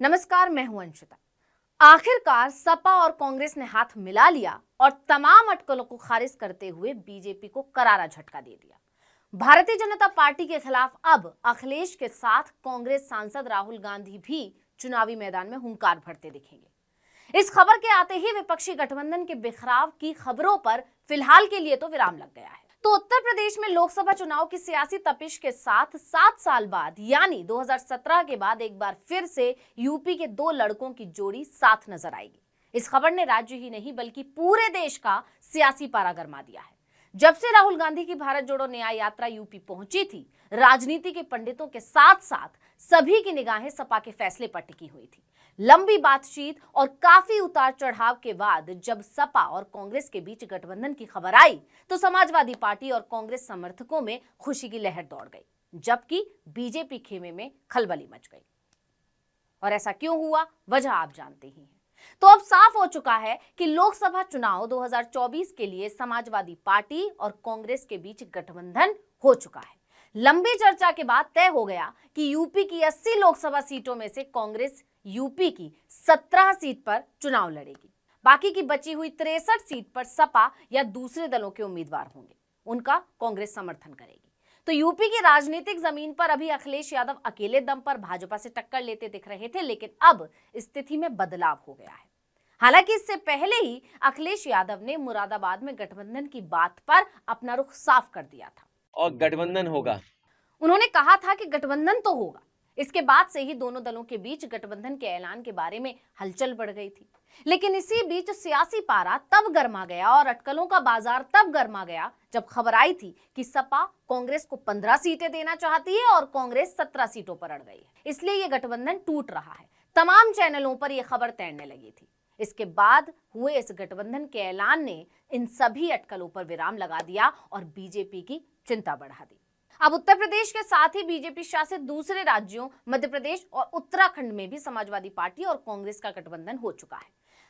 नमस्कार, मैं हूं अंशिता। आखिरकार सपा और कांग्रेस ने हाथ मिला लिया और तमाम अटकलों को खारिज करते हुए बीजेपी को करारा झटका दे दिया। भारतीय जनता पार्टी के खिलाफ अब अखिलेश के साथ कांग्रेस सांसद राहुल गांधी भी चुनावी मैदान में हुंकार भरते दिखेंगे। इस खबर के आते ही विपक्षी गठबंधन के बिखराव की खबरों पर फिलहाल के लिए तो विराम लग गया है। तो उत्तर प्रदेश में लोकसभा चुनाव की सियासी तपिश के साथ 7 साल बाद यानी 2017 के बाद एक बार फिर से यूपी के दो लड़कों की जोड़ी साथ नजर आएगी। इस खबर ने राज्य ही नहीं बल्कि पूरे देश का सियासी पारा गरमा दिया है। जब से राहुल गांधी की भारत जोड़ो न्याय यात्रा यूपी पहुंची थी, राजनीति के पंडितों के साथ साथ सभी की निगाहें सपा के फैसले पर टिकी हुई थी। लंबी बातचीत और काफी उतार चढ़ाव के बाद जब सपा और कांग्रेस के बीच गठबंधन की खबर आई तो समाजवादी पार्टी और कांग्रेस समर्थकों में खुशी की लहर दौड़ गई, जबकि बीजेपी खेमे में खलबली मच गई। और ऐसा क्यों हुआ, वजह आप जानते ही हैं। तो अब साफ हो चुका है कि लोकसभा चुनाव 2024 के लिए समाजवादी पार्टी और कांग्रेस के बीच गठबंधन हो चुका है। लंबी चर्चा के बाद तय हो गया कि यूपी की 80 लोकसभा सीटों में से कांग्रेस यूपी की 17 सीट पर चुनाव लड़ेगी। बाकी की बची हुई 63 सीट पर सपा या दूसरे दलों के उम्मीदवार होंगे, उनका कांग्रेस समर्थन करेगी। तो यूपी की राजनीतिक जमीन पर अभी अखिलेश यादव अकेले दम पर भाजपा से टक्कर लेते दिख रहे थे, लेकिन अब स्थिति में बदलाव हो गया है। हालांकि इससे पहले ही अखिलेश यादव ने मुरादाबाद में गठबंधन की बात पर अपना रुख साफ कर दिया था और गठबंधन होगा। उन्होंने कहा था कि गठबंधन तो होगा। इसके बाद से ही दोनों दलों के बीच गठबंधन के ऐलान के बारे में हलचल बढ़ गई थी। लेकिन इसी बीच सियासी पारा तब गर्मा गया और अटकलों का बाजार तब गर्मा गया जब खबर आई थी कि सपा कांग्रेस को 15 सीटें देना चाहती है और कांग्रेस 17 सीटों पर अड़ गई है। इसलिए यह गठबंधन टूट रहा है। तमाम चैनलों पर यह खबर तैरने लगी थी। इसके बाद हुए इस गठबंधन के ऐलान ने इन सभी अटकलों पर विराम लगा दिया और बीजेपी की चिंता बढ़ा दी। अब उत्तर प्रदेश के साथ ही बीजेपी शासित दूसरे राज्यों मध्य प्रदेश और उत्तराखंड में भी समाजवादी पार्टी और कांग्रेस का गठबंधन हो चुका है।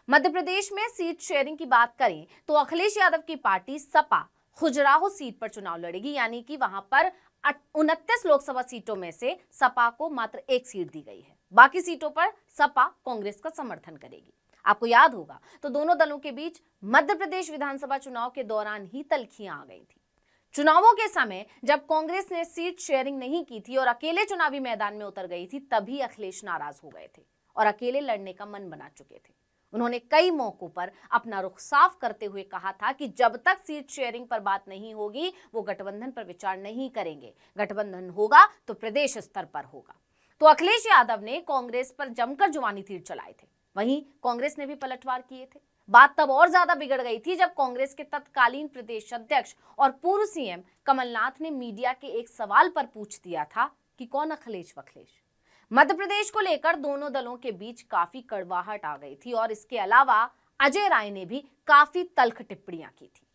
मध्य प्रदेश में सीट शेयरिंग की बात करें तो अखिलेश यादव की पार्टी सपा खजुराहो सीट पर चुनाव लड़ेगी, यानी कि वहां पर 29 लोकसभा सीटों में से सपा को मात्र एक सीट दी गई है। बाकी सीटों पर सपा कांग्रेस का समर्थन करेगी। आपको याद होगा तो दोनों दलों के बीच मध्य प्रदेश विधानसभा चुनाव के दौरान ही तल्खियां आ गई थी। चुनावों के समय जब कांग्रेस ने सीट शेयरिंग नहीं की थी और अकेले चुनावी मैदान में उतर गई थी, तभी अखिलेश नाराज हो गए थे और अकेले लड़ने का मन बना चुके थे। उन्होंने कई मौकों पर अपना रुख साफ करते हुए कहा था कि जब तक सीट शेयरिंग पर बात नहीं होगी वो गठबंधन पर विचार नहीं करेंगे। गठबंधन होगा तो प्रदेश स्तर पर होगा। तो अखिलेश यादव ने कांग्रेस पर जमकर जुबानी तीर चलाए थे, वहीं कांग्रेस ने भी पलटवार किए थे। बात तब और ज्यादा बिगड़ गई थी जब कांग्रेस के तत्कालीन प्रदेश अध्यक्ष और पूर्व सीएम कमलनाथ ने मीडिया के एक सवाल पर पूछ दिया था कि कौन अखिलेश वखिलेश। मध्य प्रदेश को लेकर दोनों दलों के बीच काफी कड़वाहट आ गई थी और इसके अलावा अजय राय ने भी काफी तल्ख टिप्पणियां की थी।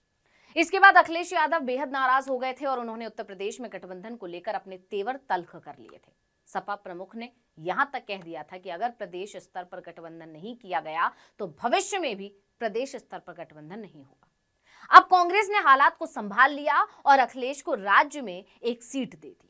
इसके बाद अखिलेश यादव बेहद नाराज हो गए थे और उन्होंने उत्तर प्रदेश में गठबंधन को लेकर अपने तेवर तल्ख कर लिए थे। सपा प्रमुख ने यहां तक कह दिया था कि अगर प्रदेश स्तर पर गठबंधन नहीं किया गया तो भविष्य में भी प्रदेश स्तर पर गठबंधन नहीं होगा। अब कांग्रेस ने हालात को संभाल लिया और अखिलेश को राज्य में एक सीट दे दी।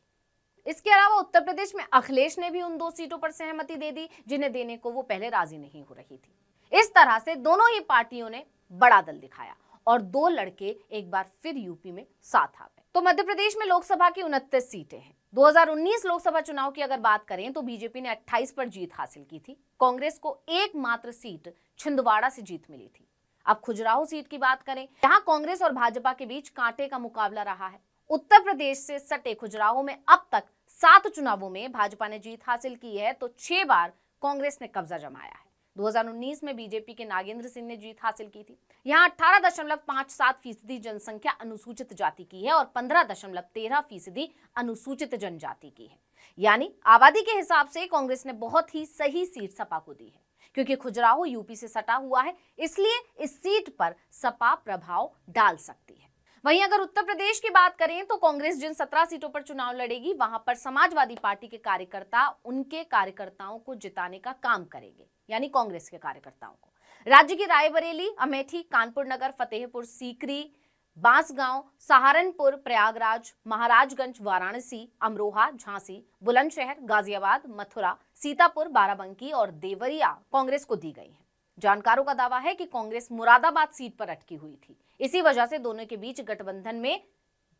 इसके अलावा उत्तर प्रदेश में अखिलेश ने भी उन 2 सीटों पर सहमति दे दी जिन्हें देने को वो पहले राजी नहीं हो रही थी। इस तरह से दोनों ही पार्टियों ने बड़ा दल दिखाया और 2 लड़के एक बार फिर यूपी में साथ आ गए। तो मध्य प्रदेश में लोकसभा की 29 सीटें हैं। 2019 लोकसभा चुनाव की अगर बात करें तो बीजेपी ने 28 पर जीत हासिल की थी। कांग्रेस को एकमात्र सीट छिंदवाड़ा से जीत मिली थी। अब खजुराहो सीट की बात करें, यहाँ कांग्रेस और भाजपा के बीच कांटे का मुकाबला रहा है। उत्तर प्रदेश से सटे खजुराहो में अब तक 7 चुनावों में भाजपा ने जीत हासिल की है तो 6 बार कांग्रेस ने कब्जा जमाया है। 2019 में बीजेपी के नागेंद्र सिंह ने जीत हासिल की थी। यहाँ 18.57% जनसंख्या अनुसूचित जाति की है और 15.13% अनुसूचित जनजाति की है। यानी आबादी के हिसाब से कांग्रेस ने बहुत ही सही सीट सपा को दी है। क्योंकि खजुराहो यूपी से सटा हुआ है, इसलिए इस सीट पर सपा प्रभाव डाल सकती है। वहीं अगर उत्तर प्रदेश की बात करें तो कांग्रेस जिन 17 सीटों पर चुनाव लड़ेगी, वहां पर समाजवादी पार्टी के कार्यकर्ता उनके कार्यकर्ताओं को जिताने का काम करेंगे, यानी कांग्रेस के कार्यकर्ताओं को। राज्य की रायबरेली, अमेठी, कानपुर नगर, फतेहपुर सीकरी, बांसगांव, सहारनपुर, प्रयागराज, महाराजगंज, वाराणसी, अमरोहा, झांसी, बुलंदशहर, गाजियाबाद, मथुरा, सीतापुर, बाराबंकी और देवरिया कांग्रेस को दी गई हैं। जानकारों का दावा है कि कांग्रेस मुरादाबाद सीट पर अटकी हुई थी। इसी वजह से दोनों के बीच गठबंधन में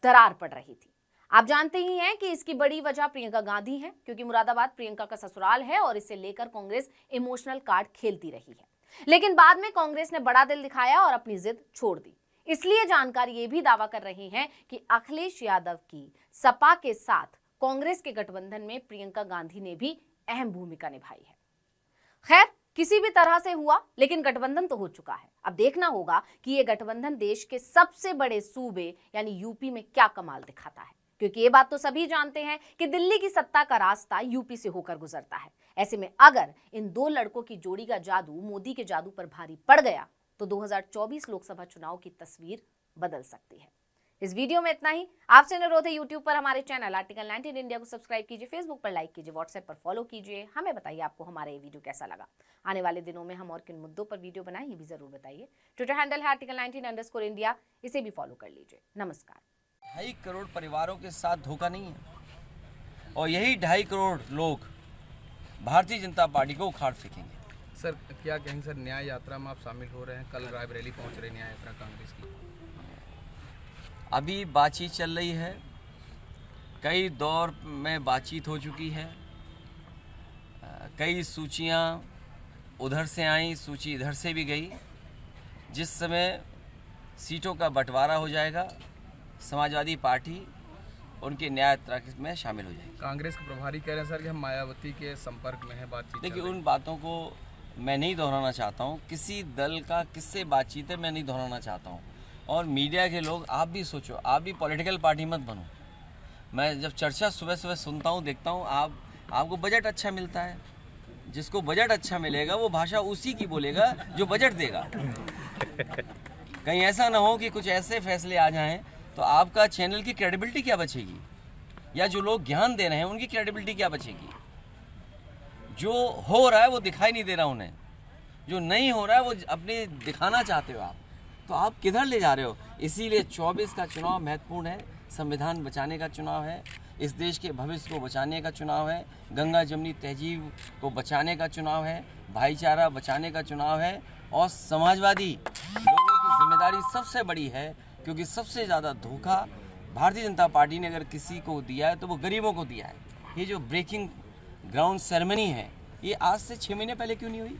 दरार पड़ रही थी। आप जानते ही हैं कि इसकी बड़ी वजह प्रियंका गांधी है, क्योंकि मुरादाबाद प्रियंका का ससुराल है और इसे लेकर कांग्रेस इमोशनल कार्ड खेलती रही है। लेकिन बाद में कांग्रेस ने बड़ा दिल दिखाया और अपनी जिद छोड़ दी। इसलिए जानकार ये भी दावा कर रहे हैं कि अखिलेश यादव की सपा के साथ कांग्रेस के गठबंधन में प्रियंका गांधी ने भी अहम भूमिका निभाई है। खैर, किसी भी तरह से हुआ, लेकिन गठबंधन तो हो चुका है। अब देखना होगा कि ये गठबंधन देश के सबसे बड़े सूबे यानी यूपी में क्या कमाल दिखाता है, क्योंकि ये बात तो सभी जानते हैं कि दिल्ली की सत्ता का रास्ता यूपी से होकर गुजरता है। ऐसे में अगर इन दो लड़कों की जोड़ी का जादू मोदी के जादू पर भारी पड़ गया तो 2024 लोकसभा चुनाव की तस्वीर बदल सकती है। इस वीडियो में इतना ही। आपसे अनुरोध है, यूट्यूब पर हमारे चैनल आर्टिकल 19 इंडिया को सब्सक्राइब कीजिए, फेसबुक पर लाइक कीजिए, व्हाट्सएप पर फॉलो कीजिए। हमें बताइए आपको हमारा ये वीडियो कैसा लगा। आने वाले दिनों में हम और किन मुद्दों पर वीडियो बनाएं ये भी जरूर बताइए। ट्विटर हैंडल है आर्टिकल 19_इंडिया, इसे भी फॉलो कर लीजिए। नमस्कार। 2.5 करोड़ परिवारों के साथ धोखा नहीं है और यही 2.5 करोड़ लोग भारतीय जनता पार्टी को उखाड़ फेंकेंगे। सर क्या कहेंगे सर, न्याय यात्रा में आप शामिल हो रहे हैं, कल रायबरेली पहुंच रहे न्याय यात्रा कांग्रेस की। अभी बातचीत चल रही है, कई दौर में बातचीत हो चुकी है, कई सूचियां उधर से आई, सूची इधर से भी गई। जिस समय सीटों का बंटवारा हो जाएगा, समाजवादी पार्टी उनकी न्याय यात्रा में शामिल हो जाएगी। कांग्रेस के प्रभारी कह रहे हैं सर कि हम मायावती के संपर्क में हैं, बातचीत। देखिए, उन बातों को मैं नहीं दोहराना चाहता हूँ। किसी दल का किससे बातचीत है मैं नहीं दोहराना चाहता हूँ। और मीडिया के लोग, आप भी सोचो, आप भी पॉलिटिकल पार्टी मत बनो। मैं जब चर्चा सुबह सुबह सुनता हूँ, देखता हूँ, आपको बजट अच्छा मिलता है। जिसको बजट अच्छा मिलेगा वो भाषा उसी की बोलेगा जो बजट देगा। कहीं ऐसा ना हो कि कुछ ऐसे फैसले आ जाएं तो आपका चैनल की क्रेडिबिलिटी क्या बचेगी, या जो लोग ज्ञान दे रहे हैं उनकी क्रेडिबिलिटी क्या बचेगी। जो हो रहा है वो दिखाई नहीं दे रहा उन्हें, जो नहीं हो रहा है वो अपने दिखाना चाहते हो आप, तो आप किधर ले जा रहे हो। इसीलिए 24 का चुनाव महत्वपूर्ण है। संविधान बचाने का चुनाव है, इस देश के भविष्य को बचाने का चुनाव है, गंगा जमनी तहजीब को बचाने का चुनाव है, भाईचारा बचाने का चुनाव है। और समाजवादी लोगों की जिम्मेदारी सबसे बड़ी है, क्योंकि सबसे ज़्यादा धोखा भारतीय जनता पार्टी ने अगर किसी को दिया है तो वो गरीबों को दिया है। ये जो ब्रेकिंग ग्राउंड सेरेमनी है, ये आज से 6 महीने पहले क्यों नहीं हुई?